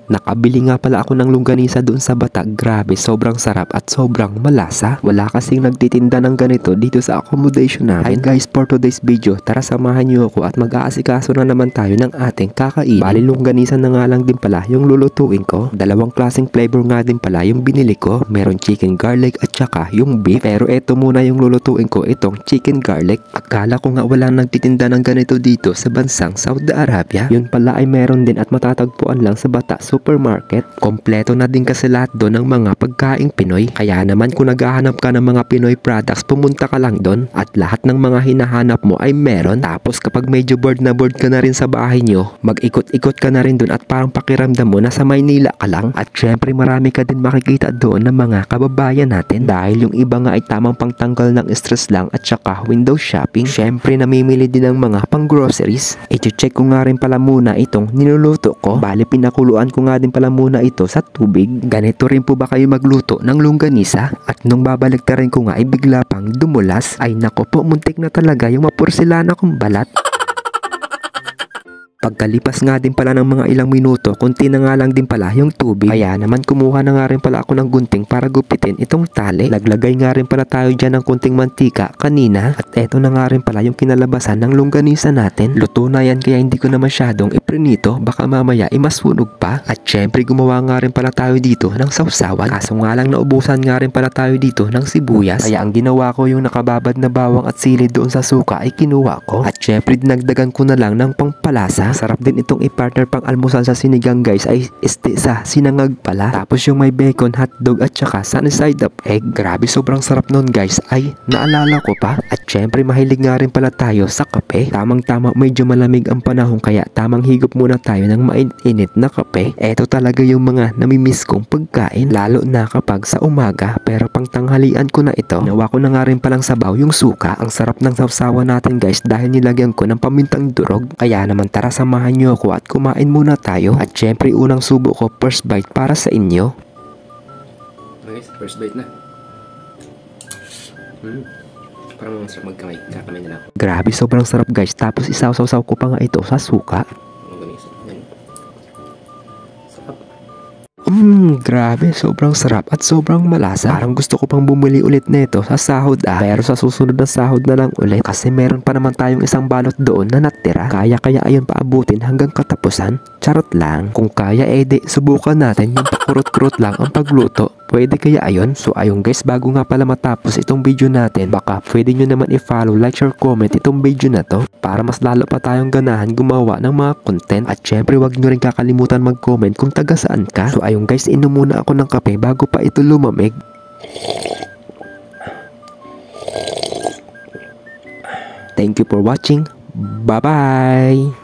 Nakabili nga pala ako ng longganisa doon sa bata. Grabe, sobrang sarap at sobrang malasa. Wala kasing nagtitinda ng ganito dito sa accommodation namin. Hi guys, for today's video, tara samahan niyo ako at mag-aasikaso na naman tayo ng ating kakainin. Bali longganisa na nga lang din pala yung lulutuin ko. Dalawang klaseng flavor nga din pala yung binili ko. Meron chicken garlic at saka yung beef. Pero eto muna yung lulutuin ko, itong chicken garlic. Akala ko nga wala nagtitinda ng ganito dito sa bansang Saudi Arabia. Yun pala ay meron din at matatagpuan lang sa bata supermarket. Kompleto na din kasi lahat doon ng mga pagkaing Pinoy. Kaya naman kung naghahanap ka ng mga Pinoy products, pumunta ka lang doon at lahat ng mga hinahanap mo ay meron. Tapos kapag medyo bored na bored ka na rin sa bahay nyo, mag-ikot-ikot ka na rin doon at parang pakiramdam mo na sa Maynila ka lang. At syempre marami ka din makikita doon ng mga kababayan natin dahil yung iba nga ay tamang pangtanggal ng stress lang at saka window shopping. Syempre namimili din ng mga pang groceries. I-check ko nga rin pala muna itong niluluto ko. Bali pinakuluan ko nga din pala muna ito sa tubig. Ganito rin po ba kayo magluto ng longganisa? At nung babalik rin ko nga ay bigla pang dumulas. Ay nako po, muntik na talaga yung mapursilana kong balat. Pagkalipas nga din pala ng mga ilang minuto, kunti na nga lang din pala yung tubig. Kaya naman kumuha na nga rin pala ako ng gunting para gupitin itong tali. Naglagay nga rin pala tayo dyan ng kunting mantika kanina. At eto na nga rin pala yung kinalabasan ng longganisa natin. Luto na yan kaya hindi ko na masyadong iprinito. Baka mamaya masunog pa. At syempre gumawa nga rin pala tayo dito ng sausawan. Kaso nga lang naubusan nga rin pala tayo dito ng sibuyas. Kaya ang ginawa ko yung nakababad na bawang at sili doon sa suka ay kinuha ko. At syempre dinagdagan ko na lang ng pangpalasa. Sarap din itong i-partner pang almusal sa sinigang guys ay sa sinangag pala. Tapos yung may bacon, hotdog at saka sunny side up egg. Grabe sobrang sarap nun guys. Ay naalala ko pa. At syempre mahilig nga rin pala tayo sa kape. Tamang tama medyo malamig ang panahon kaya tamang higop muna tayo ng mainit na kape. Eto talaga yung mga namimiss kong pagkain lalo na kapag sa umaga. Pero pang tanghalian ko na ito. Nawa ko na nga rin palang sabaw yung suka. Ang sarap ng sawsawan natin guys dahil nilagyan ko ng pamintang durog. Kaya naman tara samahan nyo ako at kumain muna tayo. At syempre unang subo ko first bite para sa inyo. Okay, first bite na. Parang masarap magkamay. Kakamay na lang. Grabe sobrang sarap guys. Tapos isaw-saw ko pa nga ito sa suka. Grabe, sobrang sarap at sobrang malasa. Parang gusto ko pang bumili ulit nito sa sahod pero sa susunod na sahod na lang ulit kasi meron pa naman tayong isang balot doon na natira. Kaya ayun paabutin hanggang katapusan. Charot lang. Kung kaya edi subukan natin yung pakurot-kurot lang ang pagluto. Pwede kaya ayun? So ayun guys, bago nga pala matapos itong video natin, baka pwede nyo naman i-follow, like, share, comment itong video na to para mas lalo pa tayong ganahan gumawa ng mga content. At syempre wag nyo rin kakalimutan mag-comment kung taga saan ka. So ayun guys, inom muna ako ng kape bago pa ito lumamig. Thank you for watching. Bye bye!